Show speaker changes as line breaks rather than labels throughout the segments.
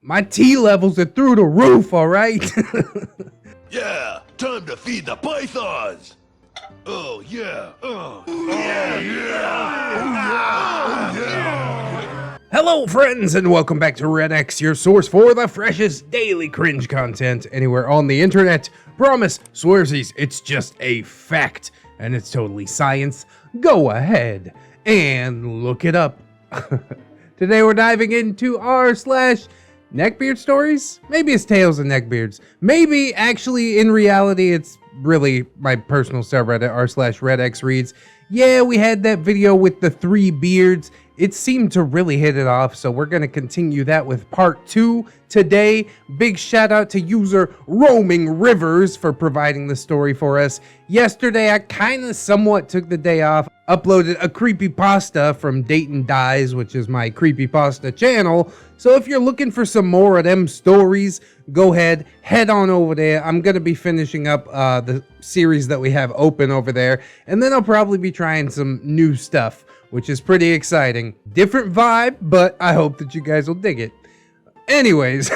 My T levels are through the roof, all right?
Yeah, time to feed the pythons. Oh yeah, yeah.
Hello, friends, and welcome back to ReddX, your source for the freshest daily cringe content anywhere on the internet. Promise, swearsies, it's just a fact, and it's totally science. Go ahead and look it up. Today we're diving into r/Neckbeard stories? Maybe it's Tales of Neckbeards. Maybe, actually, in reality, it's really my personal subreddit, r/ReddX reads. Yeah, we had that video with the 3 beards. It seemed to really hit it off, so we're going to continue that with part 2 today. Big shout out to user Roaming Rivers for providing the story for us. Yesterday, I kind of somewhat took the day off, uploaded a creepypasta from Dayton Dies, which is my creepypasta channel. So if you're looking for some more of them stories, go ahead, head on over there. I'm going to be finishing up the series that we have open over there, and then I'll probably be trying some new stuff, which is pretty exciting. Different vibe, but I hope that you guys will dig it. Anyways,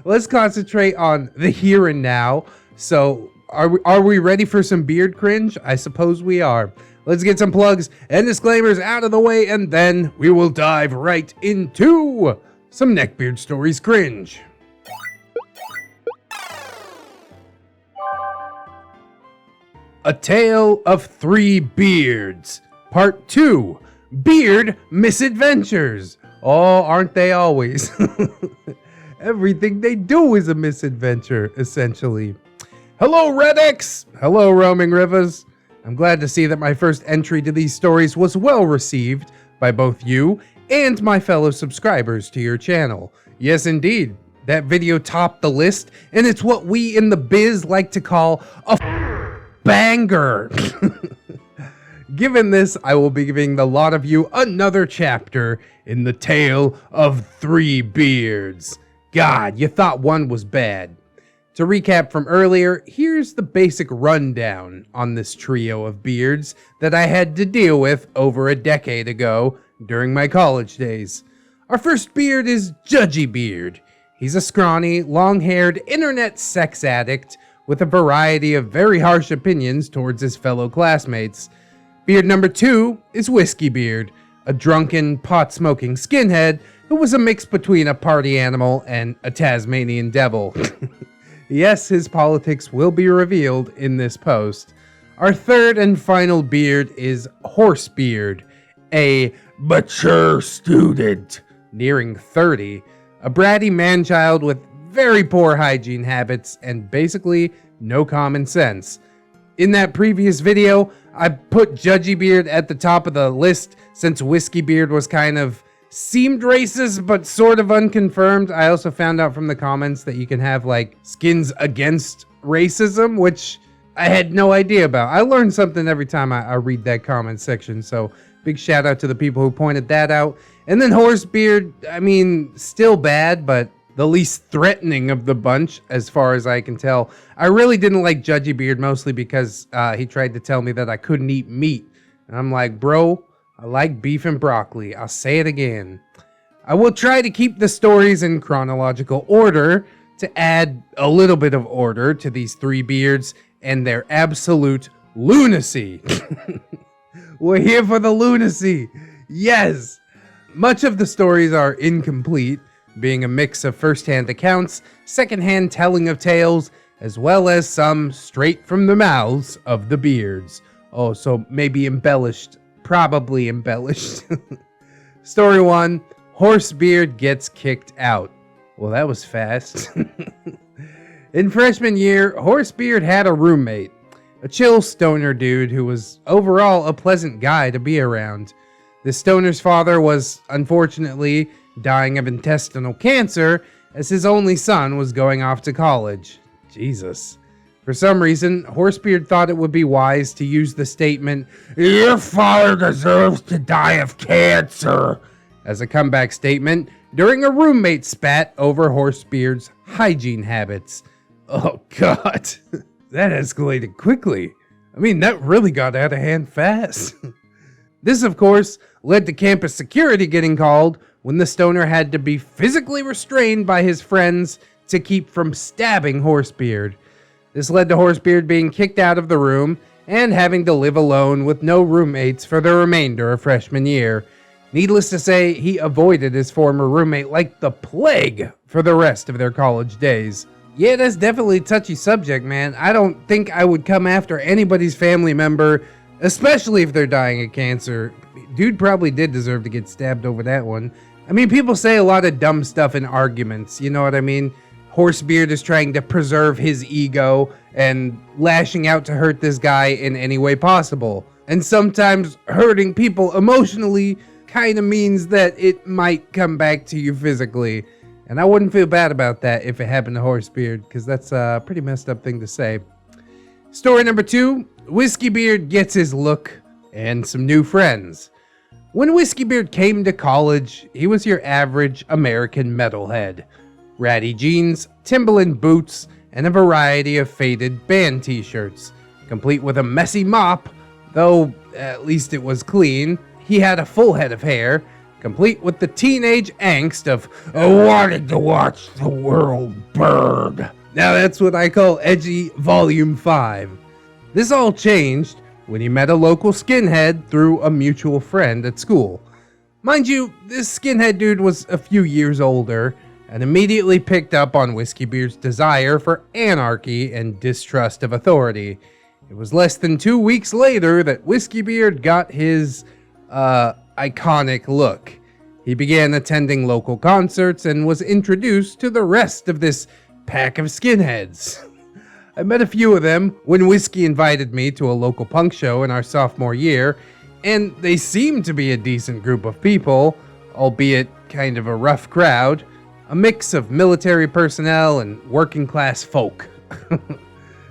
let's concentrate on the here and now. So, are we ready for some beard cringe? I suppose we are. Let's get some plugs and disclaimers out of the way, and then we will dive right into some Neckbeard Stories cringe. A Tale of 3 Beards. Part 2, Beard Misadventures. Oh, aren't they always? Everything they do is a misadventure, essentially. Hello, ReddX. Hello, Roaming Rivers. I'm glad to see that my first entry to these stories was well received by both you and my fellow subscribers to your channel. Yes, indeed. That video topped the list, and it's what we in the biz like to call a banger. Given this, I will be giving the lot of you another chapter in the Tale of 3 Beards. God, you thought one was bad. To recap from earlier, here's the basic rundown on this trio of beards that I had to deal with over a decade ago during my college days. Our first beard is Whiskeybeard. He's a scrawny, long-haired internet sex addict with a variety of very harsh opinions towards his fellow classmates. Beard number 2 is Whiskeybeard, a drunken, pot-smoking skinhead who was a mix between a party animal and a Tasmanian devil. Yes, his politics will be revealed in this post. Our third and final beard is Horsebeard, a mature student nearing 30, a bratty man-child with very poor hygiene habits and basically no common sense. In that previous video, I put Whiskeybeard at the top of the list since Whiskeybeard was kind of seemed racist but sort of unconfirmed. I also found out from the comments that you can have like skins against racism, which I had no idea about. I learn something every time I read that comment section, so big shout out to the people who pointed that out. And then Horsebeard, I mean, still bad, but the least threatening of the bunch, as far as I can tell. I really didn't like Whiskeybeard, mostly because he tried to tell me that I couldn't eat meat. And I'm like, bro, I like beef and broccoli. I'll say it again. I will try to keep the stories in chronological order to add a little bit of order to these 3 beards and their absolute lunacy. We're here for the lunacy. Yes. Much of the stories are incomplete, being a mix of first-hand accounts, second-hand telling of tales, as well as some straight from the mouths of the beards. Oh, so maybe embellished. Probably embellished. Story 1, Horsebeard gets kicked out. Well, that was fast. In freshman year, Horsebeard had a roommate, a chill stoner dude who was overall a pleasant guy to be around. The stoner's father was, unfortunately, dying of intestinal cancer as his only son was going off to college. Jesus. For some reason, Horsebeard thought it would be wise to use the statement, "Your father deserves to die of cancer," as a comeback statement during a roommate spat over Horsebeard's hygiene habits. Oh God, that escalated quickly. I mean, that really got out of hand fast. This, of course, led to campus security getting called, when the stoner had to be physically restrained by his friends to keep from stabbing Horsebeard. This led to Horsebeard being kicked out of the room and having to live alone with no roommates for the remainder of freshman year. Needless to say, he avoided his former roommate like the plague for the rest of their college days. Yeah, that's definitely a touchy subject, man. I don't think I would come after anybody's family member, especially if they're dying of cancer. Dude probably did deserve to get stabbed over that one. I mean, people say a lot of dumb stuff in arguments, you know what I mean? Horsebeard is trying to preserve his ego and lashing out to hurt this guy in any way possible. And sometimes hurting people emotionally kind of means that it might come back to you physically. And I wouldn't feel bad about that if it happened to Horsebeard, because that's a pretty messed up thing to say. Story number 2, Whiskeybeard gets his look and some new friends. When Whiskeybeard came to college, he was your average American metalhead. Ratty jeans, Timberland boots, and a variety of faded band t-shirts, complete with a messy mop, though at least it was clean. He had a full head of hair, complete with the teenage angst of, "I wanted to watch the world burn." Now that's what I call edgy Volume 5. This all changed when he met a local skinhead through a mutual friend at school. Mind you, this skinhead dude was a few years older, and immediately picked up on Whiskeybeard's desire for anarchy and distrust of authority. It was less than 2 weeks later that Whiskeybeard got his, iconic look. He began attending local concerts and was introduced to the rest of this pack of skinheads. I met a few of them when Whiskey invited me to a local punk show in our sophomore year, and they seemed to be a decent group of people, albeit kind of a rough crowd. A mix of military personnel and working class folk.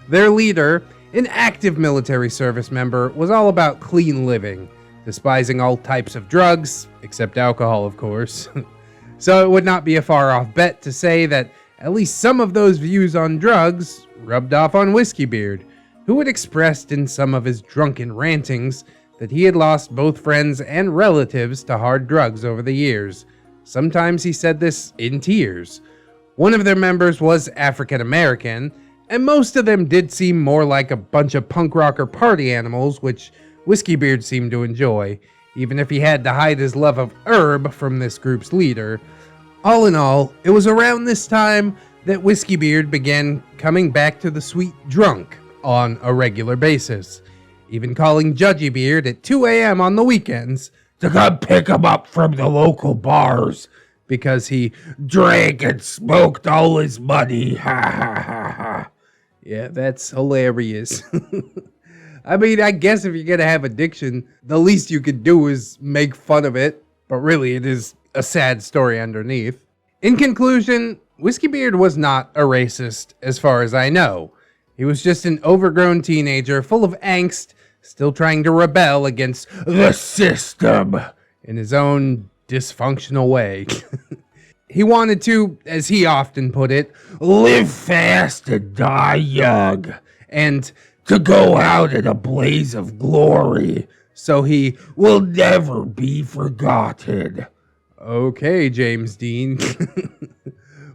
Their leader, an active military service member, was all about clean living, despising all types of drugs, except alcohol, of course. So it would not be a far off bet to say that at least some of those views on drugs rubbed off on Whiskeybeard, who had expressed in some of his drunken rantings that he had lost both friends and relatives to hard drugs over the years. Sometimes he said this in tears. One of their members was African American, and most of them did seem more like a bunch of punk rocker party animals, which Whiskeybeard seemed to enjoy, even if he had to hide his love of herb from this group's leader. All in all, it was around this time that Whiskeybeard began coming back to the sweet drunk on a regular basis, even calling Judgybeard at 2 a.m. on the weekends to come pick him up from the local bars because he drank and smoked all his money. Ha ha ha ha. Yeah, that's hilarious. I mean, I guess if you're gonna have addiction, the least you could do is make fun of it, but really it is a sad story underneath. In conclusion, Whiskeybeard was not a racist as far as I know. He was just an overgrown teenager full of angst, still trying to rebel against the system in his own dysfunctional way. He wanted to, as he often put it, live fast and die young, and to go out in a blaze of glory, so he will never be forgotten. Okay, James Dean.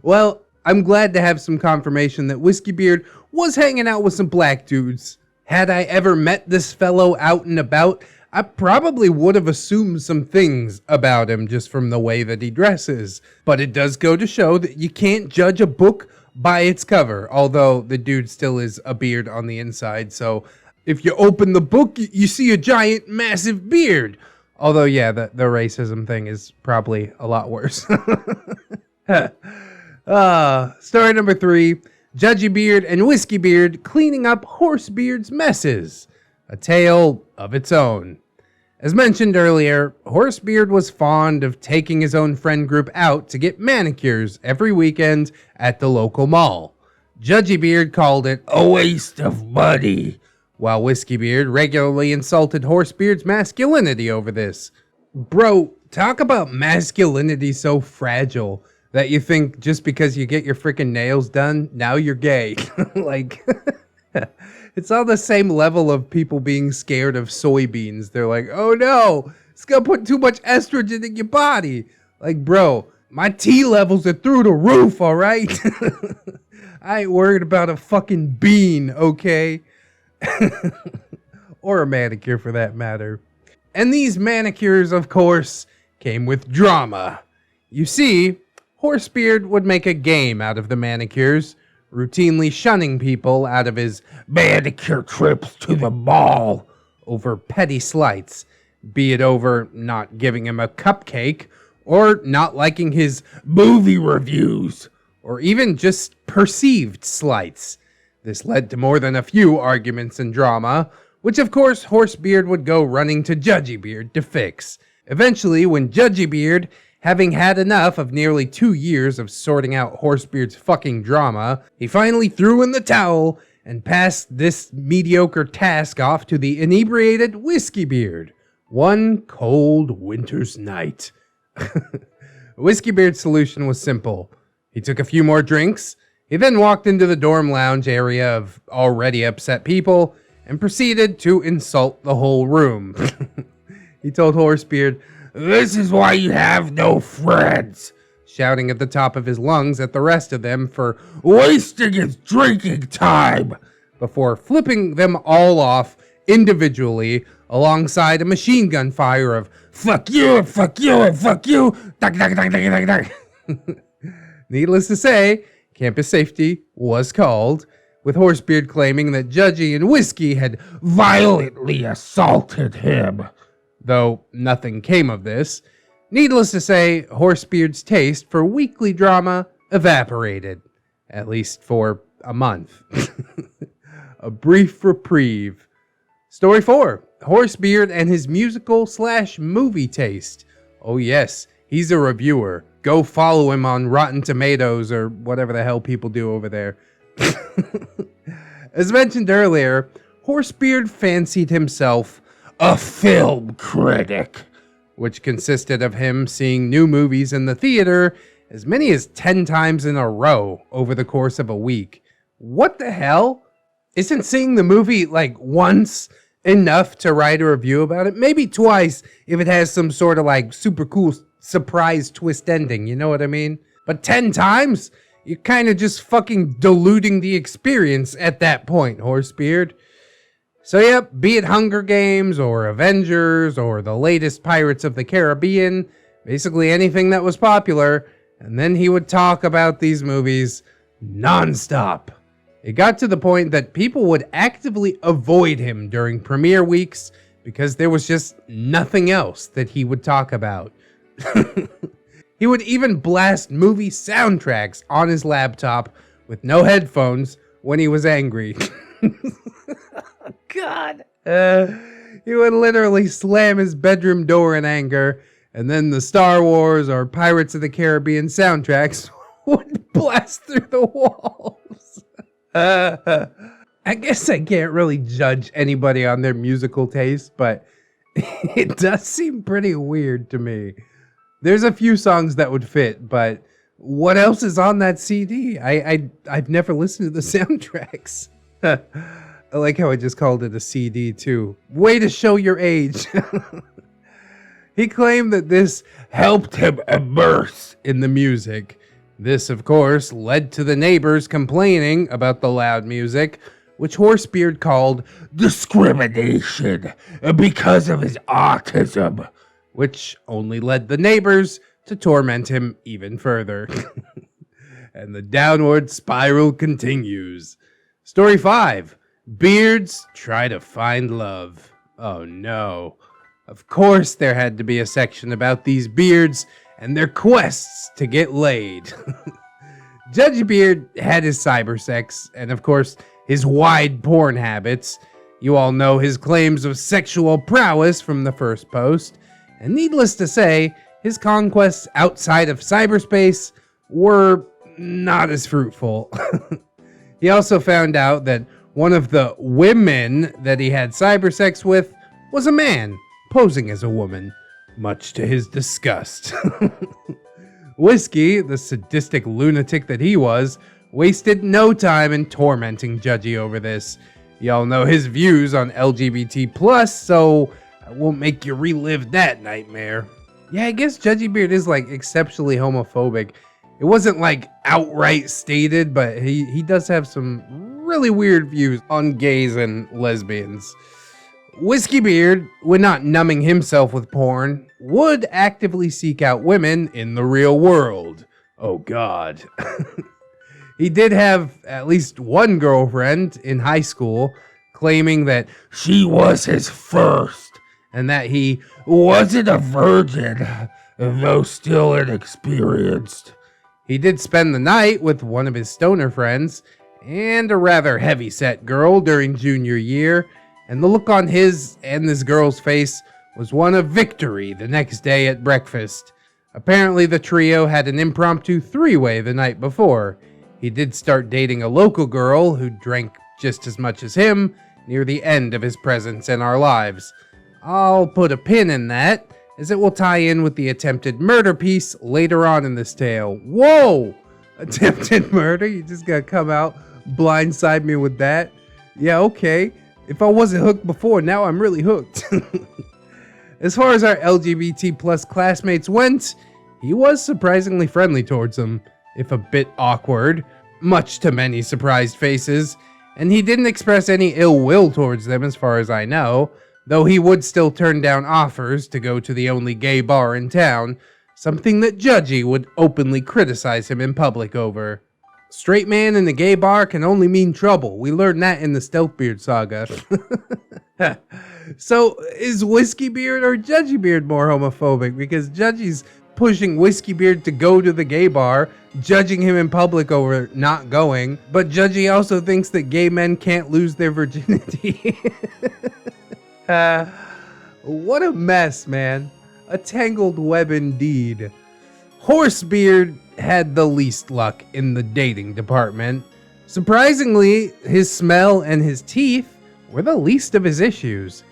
Well, I'm glad to have some confirmation that Whiskeybeard was hanging out with some black dudes. Had I ever met this fellow out and about, I probably would have assumed some things about him just from the way that he dresses. But it does go to show that you can't judge a book by its cover, although the dude still is a beard on the inside. So if you open the book, you see a giant, massive beard. Although, yeah, the racism thing is probably a lot worse. Story number 3. Judgybeard and Whiskeybeard cleaning up Horsebeard's messes. A tale of its own. As mentioned earlier, Horsebeard was fond of taking his own friend group out to get manicures every weekend at the local mall. Judgybeard called it a waste of money, while Whiskeybeard regularly insulted Horsebeard's masculinity over this. Bro, talk about masculinity so fragile that you think just because you get your freaking nails done, now you're gay. Like, it's on the same level of people being scared of soybeans. They're like, oh no, it's gonna put too much estrogen in your body. Like, bro, my T levels are through the roof, all right? I ain't worried about a fucking bean, okay? Or a manicure for that matter. And these manicures, of course, came with drama. You see, Horsebeard would make a game out of the manicures, routinely shunning people out of his manicure trips to the mall over petty slights, be it over not giving him a cupcake, or not liking his movie reviews, or even just perceived slights. This led to more than a few arguments and drama, which of course Horsebeard would go running to Judgybeard to fix. Eventually, when Judgybeard, having had enough of nearly 2 years of sorting out Horsebeard's fucking drama, he finally threw in the towel and passed this mediocre task off to the inebriated Whiskeybeard. One cold winter's night. Whiskeybeard's solution was simple. He took a few more drinks. He then walked into the dorm lounge area of already upset people and proceeded to insult the whole room. He told Horsebeard, "This is why you have no friends," shouting at the top of his lungs at the rest of them for wasting his drinking time, before flipping them all off individually alongside a machine gun fire of "fuck you, and fuck you, and fuck you." Needless to say, campus safety was called, with Horsebeard claiming that Judgy and Whiskey had violently assaulted him. Though nothing came of this, needless to say, Horsebeard's taste for weekly drama evaporated, at least for a month. A brief reprieve. Story 4. Horsebeard and his musical/movie taste. Oh yes, he's a reviewer. Go follow him on Rotten Tomatoes or whatever the hell people do over there. As mentioned earlier, Horsebeard fancied himself a film critic, which consisted of him seeing new movies in the theater as many as 10 times in a row over the course of a week. What the hell? Isn't seeing the movie like once enough to write a review about it? Maybe twice if it has some sort of like super cool surprise twist ending, you know what I mean? But 10 times? You're kind of just fucking diluting the experience at that point, Horsebeard. So yep, be it Hunger Games or Avengers or the latest Pirates of the Caribbean, basically anything that was popular, and then he would talk about these movies nonstop. It got to the point that people would actively avoid him during premiere weeks because there was just nothing else that he would talk about. He would even blast movie soundtracks on his laptop with no headphones when he was angry. God. He would literally slam his bedroom door in anger, and then the Star Wars or Pirates of the Caribbean soundtracks would blast through the walls. I guess I can't really judge anybody on their musical taste, but it does seem pretty weird to me. There's a few songs that would fit, but what else is on that CD? I've never listened to the soundtracks. I like how I just called it a CD too. Way to show your age. He claimed that this helped him immerse in the music. This, of course, led to the neighbors complaining about the loud music, which Horsebeard called discrimination because of his autism, which only led the neighbors to torment him even further. And the downward spiral continues. Story 5. Beards try to find love. Oh no. Of course there had to be a section about these beards and their quests to get laid. Judgybeard had his cybersex, and of course his wide porn habits. You all know his claims of sexual prowess from the first post. And needless to say, his conquests outside of cyberspace were not as fruitful. He also found out that one of the women that he had cybersex with was a man posing as a woman, much to his disgust. Whiskey, the sadistic lunatic that he was, wasted no time in tormenting Judgy over this. Y'all know his views on LGBT+, so I won't make you relive that nightmare. Yeah, I guess Judgybeard is like exceptionally homophobic. It wasn't like outright stated, but he does have some really weird views on gays and lesbians. Whiskeybeard, when not numbing himself with porn, would actively seek out women in the real world. Oh god. He did have at least one girlfriend in high school, claiming that she was his first, and that he wasn't a virgin, though still inexperienced. He did spend the night with one of his stoner friends, and a rather heavy-set girl during junior year, and the look on his and this girl's face was one of victory the next day at breakfast. Apparently the trio had an impromptu three-way the night before. He did start dating a local girl who drank just as much as him near the end of his presence in our lives. I'll put a pin in that, as it will tie in with the attempted murder piece later on in this tale. Whoa! Attempted murder? You just gotta come out, blindside me with that? Yeah, okay. If I wasn't hooked before, now I'm really hooked. As far as our LGBT plus classmates went, he was surprisingly friendly towards them, if a bit awkward, much to many surprised faces, and he didn't express any ill will towards them as far as I know, though he would still turn down offers to go to the only gay bar in town, something that Judgy would openly criticize him in public over. Straight man in a gay bar can only mean trouble. We learned that in the Stealthbeard saga. So, is Whiskeybeard or Judgybeard more homophobic? Because Judgy's pushing Whiskeybeard to go to the gay bar, judging him in public over not going, but Judgy also thinks that gay men can't lose their virginity. What a mess, man. A tangled web indeed. Horsebeard had the least luck in the dating department. Surprisingly, his smell and his teeth were the least of his issues.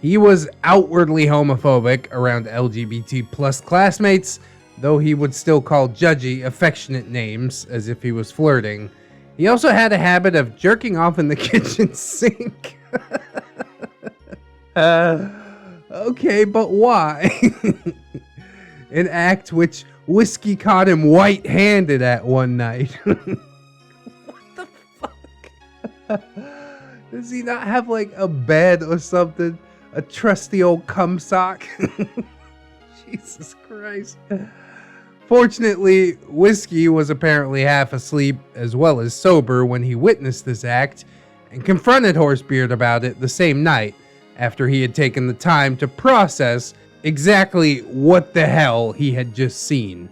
He was outwardly homophobic around LGBT plus classmates, though he would still call Judgy affectionate names as if he was flirting. He also had a habit of jerking off in the kitchen sink. Okay, but why? An act which Whiskey caught him white-handed at one night. What the fuck? Does he not have like a bed or something? A trusty old cum sock? Jesus Christ. Fortunately, Whiskey was apparently half asleep as well as sober when he witnessed this act and confronted Horsebeard about it the same night after he had taken the time to process exactly what the hell he had just seen.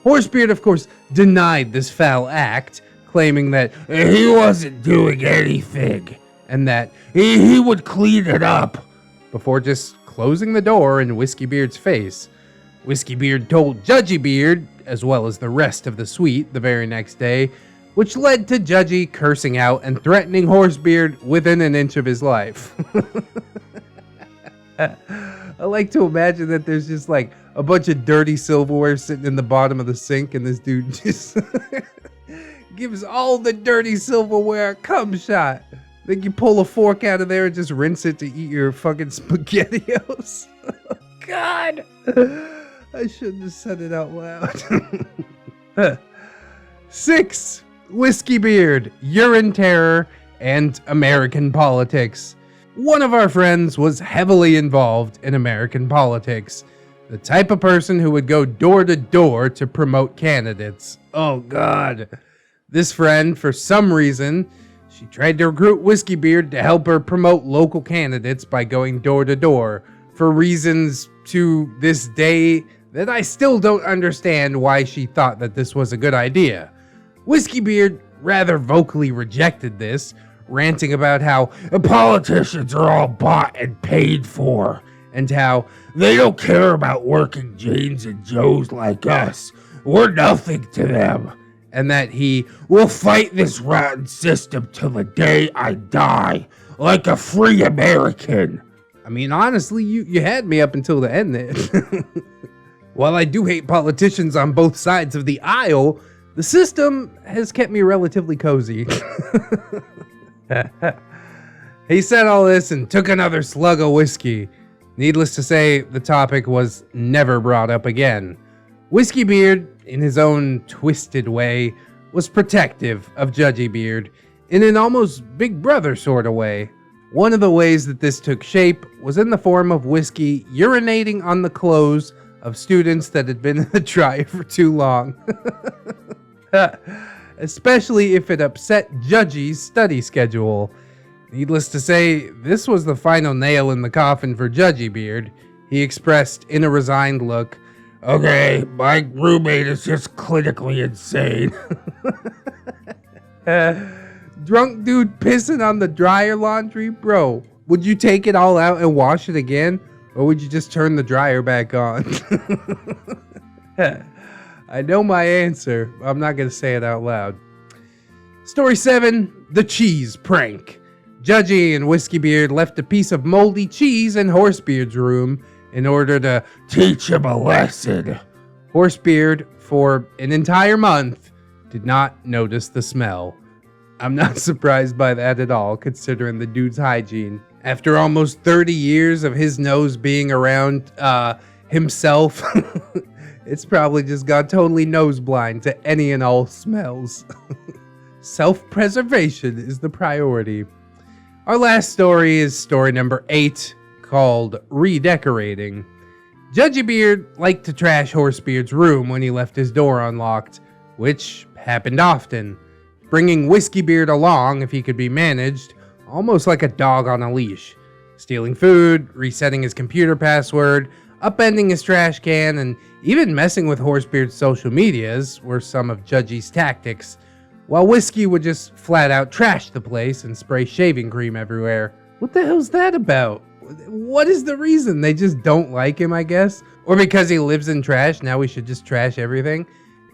Horsebeard, of course, denied this foul act, claiming that he wasn't doing anything and that he would clean it up, before just closing the door in Whiskeybeard's face. Whiskeybeard told Judgybeard, as well as the rest of the suite, the very next day, which led to Judgy cursing out and threatening Horsebeard within an inch of his life. I like to imagine that there's just like a bunch of dirty silverware sitting in the bottom of the sink, and this dude just gives all the dirty silverware a cum shot. Then you pull a fork out of there and just rinse it to eat your fucking SpaghettiOs. Oh, God. I shouldn't have said it out loud. 6. Whiskeybeard, urine terror, and American politics. One of our friends was heavily involved in American politics. The type of person who would go door to door to promote candidates. Oh, God. This friend, for some reason, she tried to recruit Whiskeybeard to help her promote local candidates by going door to door, for reasons to this day that I still don't understand why she thought that this was a good idea. Whiskeybeard rather vocally rejected this, ranting about how politicians are all bought and paid for, and how they don't care about working Janes and Joes like us. We're nothing to them. And that he will fight this rotten system till the day I die, like a free American. I mean, honestly, you had me up until the end there. While I do hate politicians on both sides of the aisle, the system has kept me relatively cozy. He said all this and took another slug of whiskey. Needless to say, the topic was never brought up again. Whiskeybeard, in his own twisted way, was protective of Judgybeard in an almost big brother sort of way. One of the ways that this took shape was in the form of Whiskey urinating on the clothes of students that had been in the dryer for too long. Especially if it upset Judgy's study schedule. Needless to say, this was the final nail in the coffin for Judgybeard. He expressed in a resigned look, "Okay, my roommate is just clinically insane." Drunk dude pissing on the dryer laundry? Bro, would you take it all out and wash it again? Or would you just turn the dryer back on? I know my answer, but I'm not going to say it out loud. Story 7, the cheese prank. Judgy and Whiskeybeard left a piece of moldy cheese in Horsebeard's room in order to teach him a lesson. Horsebeard, for an entire month, did not notice the smell. I'm not surprised by that at all, considering the dude's hygiene. After almost 30 years of his nose being around himself, it's probably just got totally nose blind to any and all smells. Self-preservation is the priority. Our last story is story number 8, called Redecorating. Judgybeard liked to trash Horsebeard's room when he left his door unlocked, which happened often, bringing Whiskeybeard along if he could be managed, almost like a dog on a leash, stealing food, resetting his computer password, upending his trash can, and even messing with Horsebeard's social medias were some of Judgy's tactics, while Whiskey would just flat out trash the place and spray shaving cream everywhere. What the hell's that about? What is the reason? They just don't like him, I guess? Or because he lives in trash, now we should just trash everything?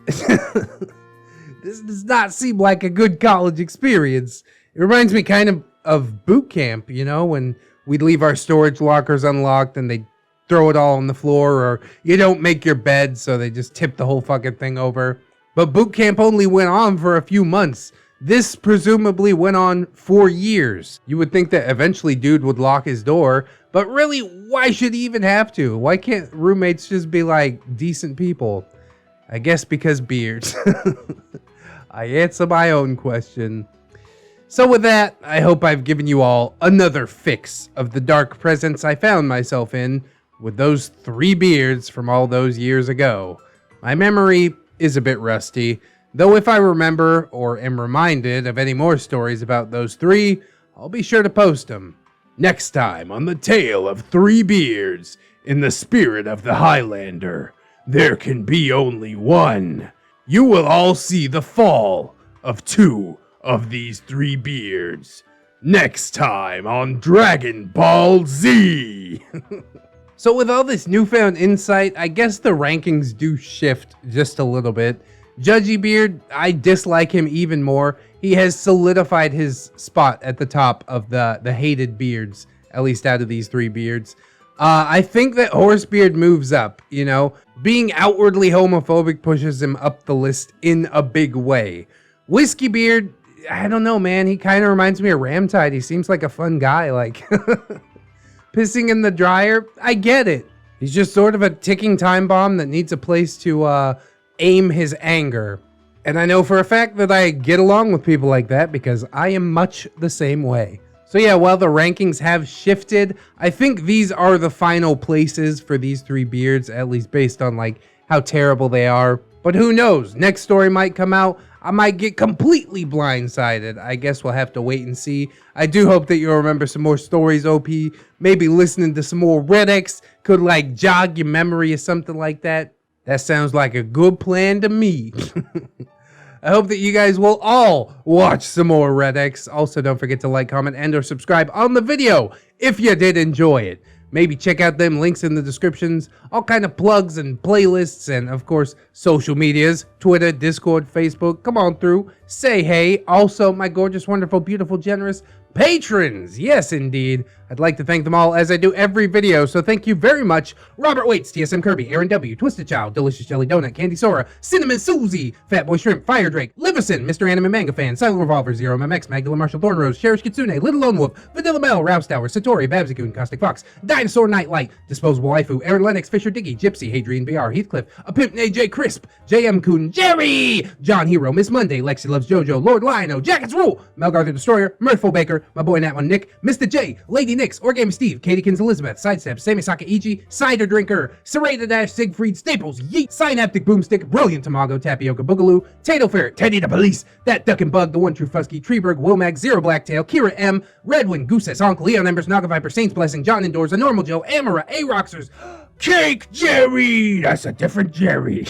This does not seem like a good college experience. It reminds me kind of boot camp, you know, when we'd leave our storage lockers unlocked and they'd throw it all on the floor, or you don't make your bed, so they just tip the whole fucking thing over. But boot camp only went on for a few months. This presumably went on for years. You would think that eventually dude would lock his door, but really, why should he even have to? Why can't roommates just be like decent people? I guess because beards. I answer my own question. So with that, I hope I've given you all another fix of the dark presence I found myself in with those 3 beards from all those years ago. My memory is a bit rusty, though if I remember or am reminded of any more stories about those 3, I'll be sure to post them. Next time on the Tale of 3 Beards, in the spirit of the Highlander, there can be only one. You will all see the fall of 2 of these 3 beards. Next time on Dragon Ball Z. So with all this newfound insight, I guess the rankings do shift just a little bit. Judgybeard, I dislike him even more. He has solidified his spot at the top of the hated beards, at least out of these 3 beards. I think that Horsebeard moves up, you know. Being outwardly homophobic pushes him up the list in a big way. Whiskeybeard, I don't know, man. He kind of reminds me of Ramtide. He seems like a fun guy, like... Pissing in the dryer, I get it. He's just sort of a ticking time bomb that needs a place to aim his anger. And I know for a fact that I get along with people like that because I am much the same way. So yeah, while the rankings have shifted, I think these are the final places for these 3 beards, at least based on like how terrible they are. But who knows? Next story might come out. I might get completely blindsided. I guess we'll have to wait and see. I do hope that you'll remember some more stories, OP. Maybe listening to some more ReddX could like jog your memory or something like that. That sounds like a good plan to me. I hope that you guys will all watch some more ReddX. Also, don't forget to like, comment, and or subscribe on the video if you did enjoy it. Maybe check out them links in the descriptions, all kind of plugs and playlists, and of course, social medias, Twitter, Discord, Facebook. Come on through, say hey. Also, my gorgeous, wonderful, beautiful, generous, patrons. Yes, indeed. I'd like to thank them all as I do every video, so thank you very much. Robert Waits, TSM Kirby, Aaron W, Twisted Child, Delicious Jelly Donut, Candy Sora, Cinnamon Susie, Fatboy Shrimp, Fire Drake, Livison, Mr. Anime Manga Fan, Silent Revolver, Zero MMX, Magdalene Marshall Thornrose, Cherish Kitsune, Little Lone Wolf, Vanilla Bell, Rouse Tower, Satori, Babsy-kun, Caustic Fox, Dinosaur Nightlight, Disposable Waifu, Aaron Lennox, Fisher Diggy, Gypsy, Hadrian BR, Heathcliff, A Pimp Named J Crisp, JM Kun, Jerry, John Hero, Miss Monday, Lexi Loves JoJo, Lord Lionel, Jackets Rule, Melgar the Destroyer, Mirthful Baker, my boy Nat One Nick, Mr. J, Lady Nix, Origami Steve, Katykins Elizabeth, Sidestep, Samisaka Ichi, Cider Drinker, Serena Dash, Siegfried, Staples, Yeet, Synaptic Boomstick, Brilliant Tamago, Tapioca Boogaloo, Tato Ferret, Teddy the Police, That Duck and Bug, The One True Fusky, Treeberg, Wilmag, Zero Blacktail, Kira M, Redwin, Goose's Honk, Leon Embers, Naga Viper, Saints Blessing, John Indoors, A Normal Joe, Amara, A-Roxers, Cake Jerry! That's a different Jerry.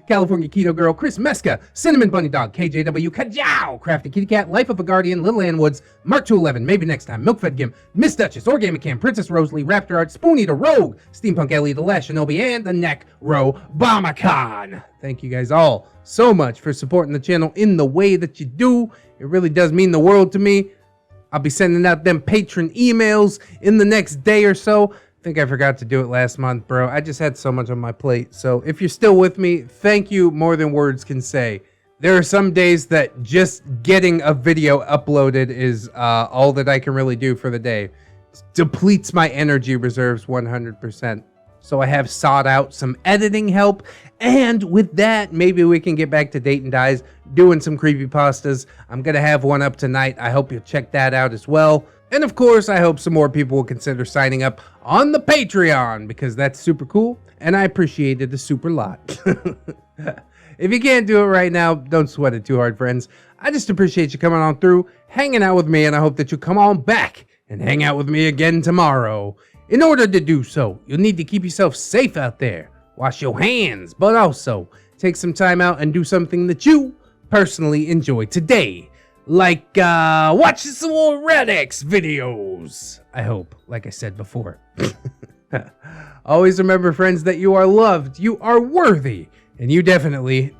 California Keto Girl, Chris Meska, Cinnamon Bunny Dog, KJW, Kajow, Crafty Kitty Cat, Life of a Guardian, Little Ann Woods, Mark 211, maybe next time, Milkfed Gim, Miss Duchess, Origami Cam, Princess Rosalie, Raptor Art, Spoon Eater, Rogue, Steampunk Ellie, The Last Shinobi, and the Neck Row Bomacon. Thank you guys all so much for supporting the channel in the way that you do. It really does mean the world to me. I'll be sending out them patron emails in the next day or so. I think I forgot to do it last month, bro. I just had so much on my plate. So if you're still with me, thank you more than words can say. There are some days that just getting a video uploaded is all that I can really do for the day. It depletes my energy reserves 100%. So I have sought out some editing help. And with that, maybe we can get back to Dayton Dies, doing some creepypastas. I'm going to have one up tonight. I hope you'll check that out as well. And of course, I hope some more people will consider signing up on the Patreon, because that's super cool, and I appreciate it a super lot. If you can't do it right now, don't sweat it too hard, friends. I just appreciate you coming on through, hanging out with me, and I hope that you come on back and hang out with me again tomorrow. In order to do so, you'll need to keep yourself safe out there. Wash your hands, but also take some time out and do something that you personally enjoy today. Like, watching some more ReddX videos, I hope, like I said before. Always remember, friends, that you are loved, you are worthy, and you definitely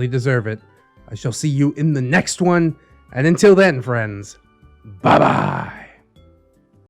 deserve it. I shall see you in the next one, and until then, friends, bye-bye.